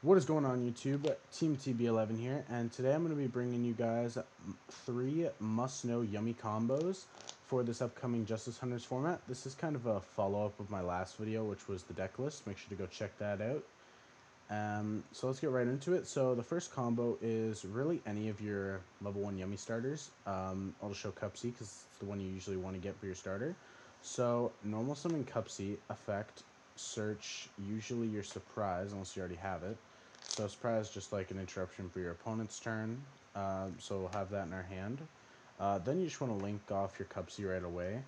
What is going on YouTube? Team TB11 here, and today I'm going to be bringing you guys 3 must-know yummy combos for this upcoming Justice Hunters format. This is kind of a follow-up of my last video, which was the deck list. Make sure to go check that out. So let's get right into it. So the first combo is really any of your level 1 yummy starters. I'll just show Cupsy because it's the one you usually want to get for your starter. So normal summon Cupsy effect, search usually your surprise unless you already have it. So surprise, just like an interruption for your opponent's turn. So we'll have that in our hand. Then you just want to link off your Cupsy right away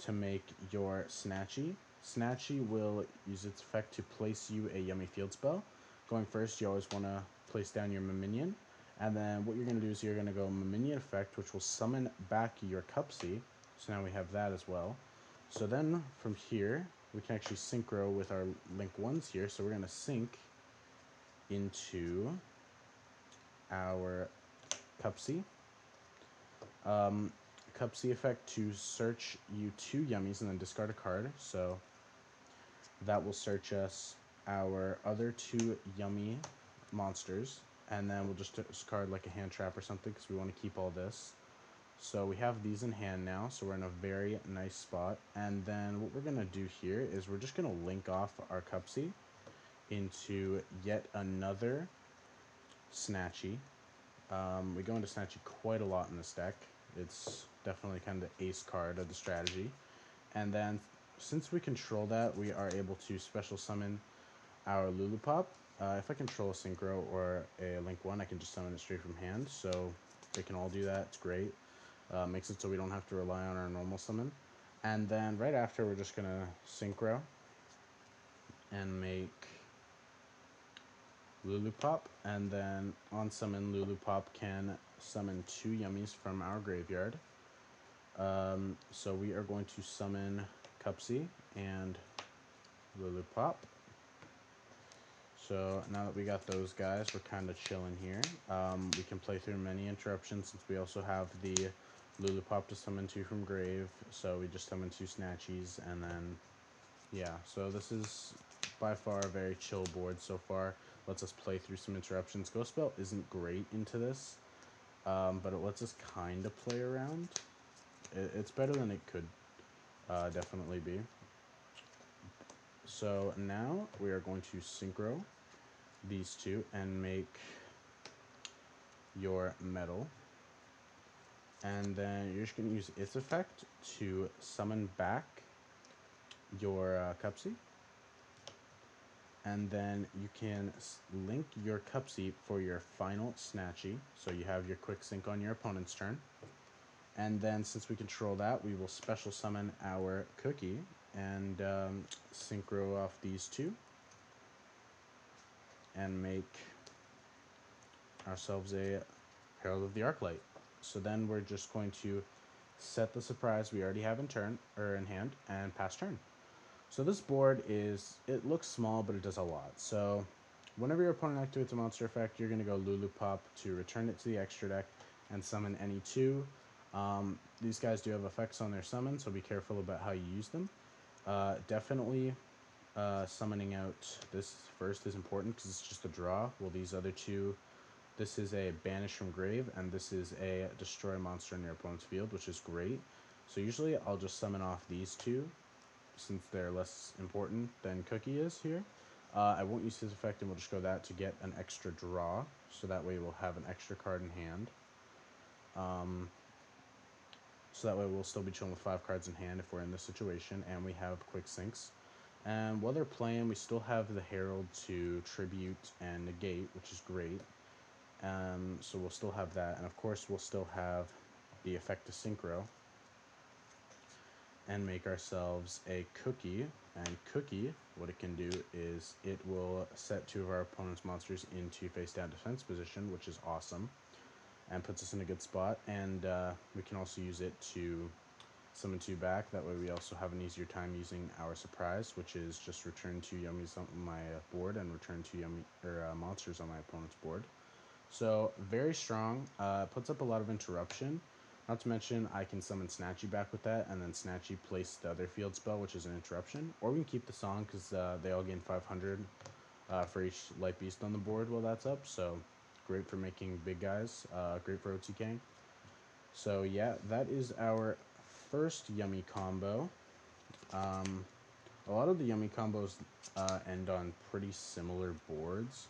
to make your Snatchy. Snatchy will use its effect to place you a yummy field spell. Going first, you always want to place down your Minion. And then what you're going to do is you're going to go Minion effect, which will summon back your Cupsy. So now we have that as well. So then from here, we can actually synchro with our link ones here. So we're going to sync into our Cupsy. Cupsy effect to search you 2 yummies and then discard a card. So that will search us our other 2 yummy monsters. And then we'll just discard like a hand trap or something because we want to keep all this. So we have these in hand now, so we're in a very nice spot. And then what we're going to do here is we're just going to link off our Cupsy into yet another Snatchy. We go into Snatchy quite a lot in this deck. It's definitely kind of the ace card of the strategy. And then since we control that, we are able to special summon our Lulupop. If I control a Synchro or a Link 1, I can just summon it straight from hand. So they can all do that. It's great. Makes it so we don't have to rely on our normal summon. And then right after, we're just going to Synchro and make Lulupop, and then on summon, Lulupop can summon 2 yummies from our graveyard. So we are going to summon Cupsy and Lulupop. So now that we got those guys, we're kind of chilling here. We can play through many interruptions since we also have the Lulupop to summon 2 from grave. So we just summon 2 Snatchies, and then yeah, so this is by far a very chill board so far. Lets us play through some interruptions. Ghost Spell isn't great into this, but it lets us kind of play around. It's better than it could definitely be. So now we are going to synchro these 2 and make your metal. And then you're just going to use its effect to summon back your Cupsy. And then you can link your Cupsy for your final Snatchy. So you have your quick sync on your opponent's turn. And then since we control that, we will special summon our Cookie and synchro off these 2. And make ourselves a Herald of the Arclight. So then we're just going to set the surprise we already have in hand and pass turn. So this board it looks small, but it does a lot. So whenever your opponent activates a monster effect, you're going to go Lulupop to return it to the extra deck and summon any 2. These guys do have effects on their summon, so be careful about how you use them. Definitely summoning out this first is important because it's just a draw. Well, these other 2, this is a Banish from Grave, and this is a Destroy monster in your opponent's field, which is great. So usually I'll just summon off these 2, since they're less important than Cookie is here. I won't use his effect, and we'll just go that to get an extra draw, so that way we'll have an extra card in hand. So that way we'll still be chilling with 5 cards in hand if we're in this situation, and we have quick syncs. And while they're playing, we still have the Herald to tribute and negate, which is great. So we'll still have that, and of course we'll still have the effect to Synchro and make ourselves a Cookie. And Cookie, what it can do is it will set 2 of our opponent's monsters into face down defense position, which is awesome and puts us in a good spot. And we can also use it to summon 2 back. That way we also have an easier time using our surprise, which is just return 2 yummies on my board and return 2 monsters on my opponent's board. So very strong. Puts up a lot of interruption. Not to mention, I can summon Snatchy back with that, and then Snatchy place the other field spell, which is an interruption. Or we can keep the song, because they all gain 500 for each light beast on the board while that's up. So great for making big guys. Great for OTKing. So yeah, that is our first yummy combo. A lot of the yummy combos end on pretty similar boards.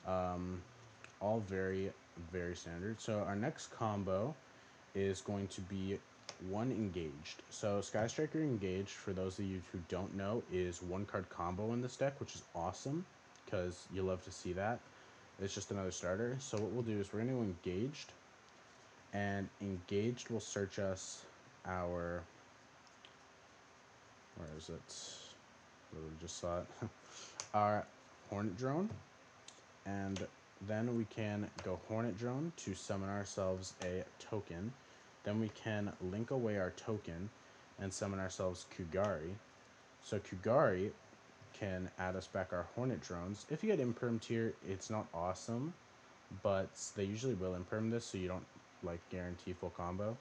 All very, very standard. So our next combo is going to be one engaged. So Sky Striker engaged, for those of you who don't know, is one card combo in this deck, which is awesome because you love to see that. It's just another starter. So what we'll do is we're going to go engaged, and engaged will search us our, where is it? Literally just saw it. Our Hornet Drone, and then we can go Hornet Drone to summon ourselves a token. Then we can link away our token and summon ourselves Kugari. So Kugari can add us back our Hornet Drones. If you get impermed here, it's not awesome, but they usually will imperm this, so you don't like guarantee full combo.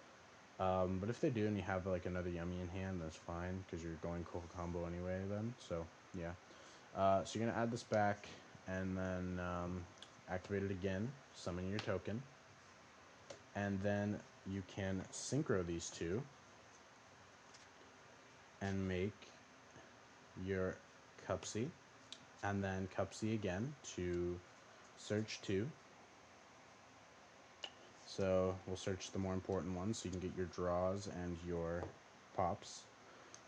But if they do and you have like another yummy in hand, that's fine because you're going full combo anyway then. So yeah. So you're gonna add this back and then activate it again, summon your token, and then you can synchro these two and make your Cupsy, and then Cupsy again to search two. So we'll search the more important ones so you can get your draws and your pops.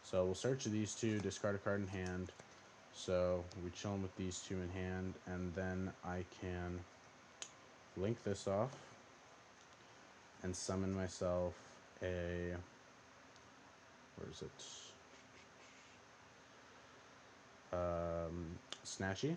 So we'll search these two, discard a card in hand. So we chill them with these two in hand, and then I can link this off and summon myself a, where is it? Snatchy.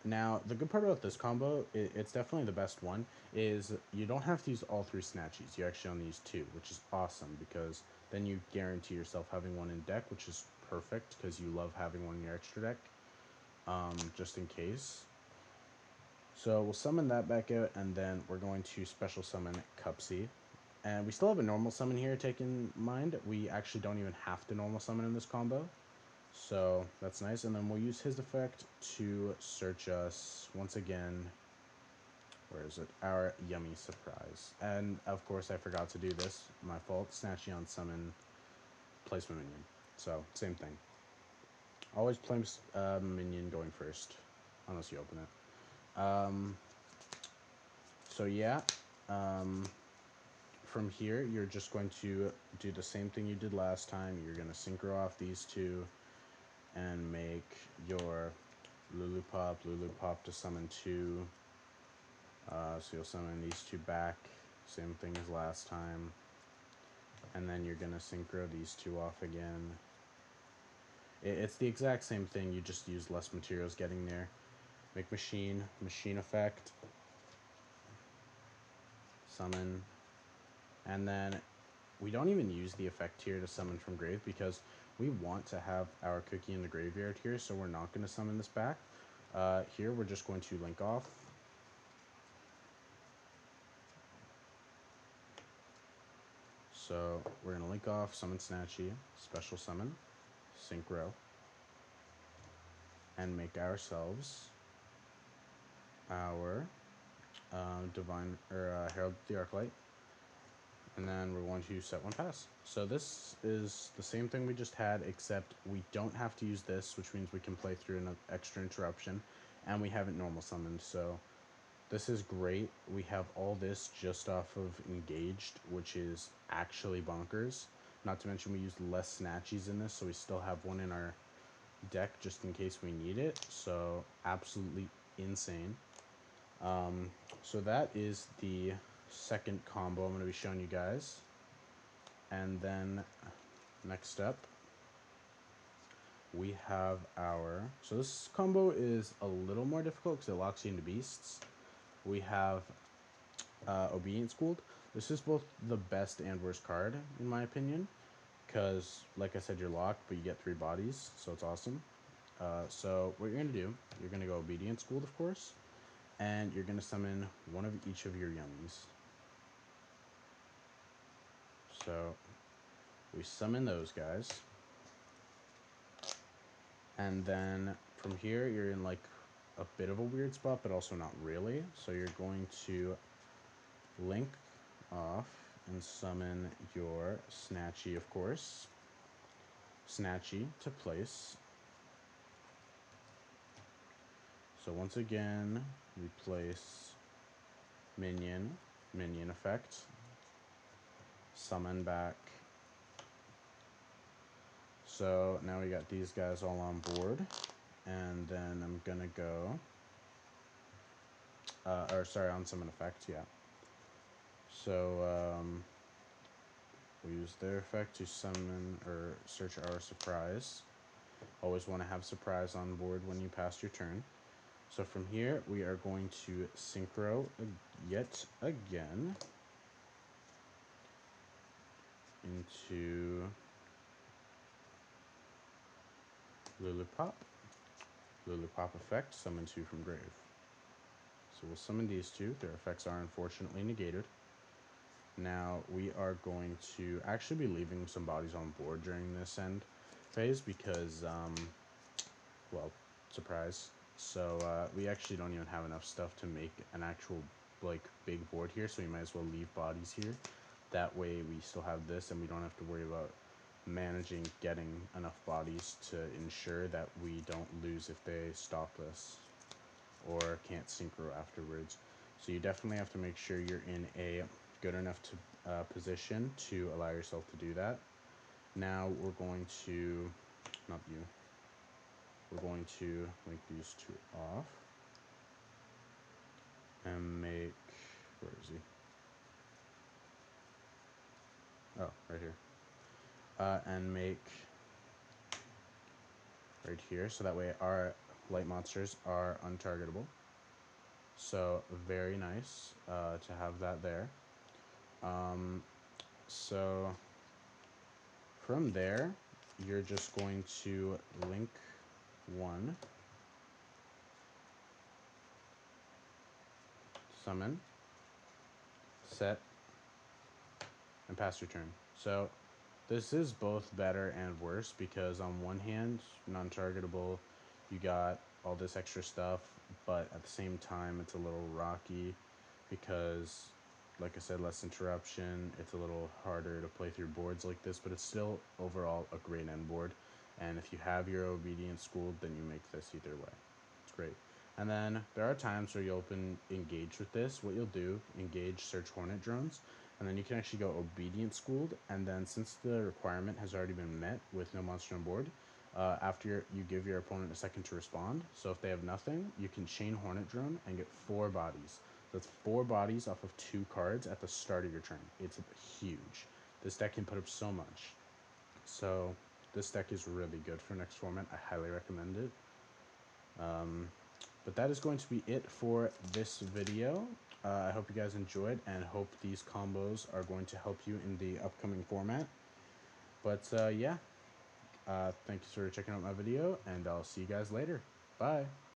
Now, the good part about this combo, it's definitely the best one, is you don't have to use all three Snatchies. You actually only use two, which is awesome because then you guarantee yourself having one in deck, which is perfect because you love having one in your extra deck, just in case. So we'll summon that back out, and then we're going to special summon Cupsy. And we still have a normal summon here, take in mind. We actually don't even have to normal summon in this combo. So that's nice. And then we'll use his effect to search us once again. Where is it? Our yummy surprise. And of course I forgot to do this. My fault. Snatchy on summon, placement minion. So same thing. Always place minion going first, unless you open it. So yeah, from here you're just going to do the same thing you did last time. You're going to synchro off these two and make your Lulu Pop to summon two. So you'll summon these two back, same thing as last time. And then you're going to synchro these two off again. It's the exact same thing, you just use less materials getting there. Make machine effect, summon, and then we don't even use the effect here to summon from grave because we want to have our cookie in the graveyard here, so we're not going to summon this back. Here we're just going to link off. So we're going to link off, summon Snatchy, special summon, synchro, and make ourselves our Divine or Herald the Arclight. And then we're going to set one pass. So this is the same thing we just had, except we don't have to use this, which means we can play through an extra interruption, and we haven't normal summoned. So this is great. We have all this just off of engaged, which is actually bonkers. Not to mention we use less Snatchies in this, so we still have one in our deck just in case we need it. So absolutely insane. So that is the second combo I'm going to be showing you guys. And then next up we have our, so this combo is a little more difficult because it locks you into beasts. We have Obedient Schooled. This is both the best and worst card in my opinion because like I said, you're locked but you get 3 bodies, so it's awesome. So what you're going to do, you're going to go Obedient Schooled of course, and you're going to summon one of each of your yummies. So we summon those guys, and then from here, you're in like a bit of a weird spot, but also not really. So you're going to link off and summon your Snatchy, of course. Snatchy to place. So once again, we place minion, minion effect, summon back. So now we got these guys all on board, and then I'm gonna go, on summon effect, yeah. So we use their effect to summon or search our surprise. Always want to have surprise on board when you pass your turn. So from here, we are going to synchro yet again into Lillipop. Lillipop effect, summon 2 from grave. So we'll summon these 2. Their effects are unfortunately negated. Now we are going to actually be leaving some bodies on board during this end phase because, well, surprise. So we actually don't even have enough stuff to make an actual like big board here, so we might as well leave bodies here. That way we still have this and we don't have to worry about managing getting enough bodies to ensure that we don't lose if they stop us or can't synchro afterwards. So you definitely have to make sure you're in a good enough position to allow yourself to do that. Now we're going to, not you, we're going to link these 2 off and make, where is he? Oh, right here. And make right here, so that way our light monsters are untargetable. So very nice to have that there. So from there, you're just going to link 1, summon, set, and pass your turn. So this is both better and worse because on one hand, non-targetable, you got all this extra stuff, but at the same time, it's a little rocky because, like I said, less interruption. It's a little harder to play through boards like this, but it's still overall a great end board. And if you have your obedience schooled, then you make this either way. It's great. And then there are times where you open engage with this. What you'll do, engage search hornet drones, and then you can actually go obedient schooled. And then since the requirement has already been met with no monster on board, after you give your opponent a second to respond. So if they have nothing, you can chain hornet drone and get 4 bodies. That's 4 bodies off of 2 cards at the start of your turn. It's huge. This deck can put up so much. So this deck is really good for next format. I highly recommend it. But that is going to be it for this video. I hope you guys enjoyed and hope these combos are going to help you in the upcoming format. But yeah, thank you for checking out my video, and I'll see you guys later. Bye.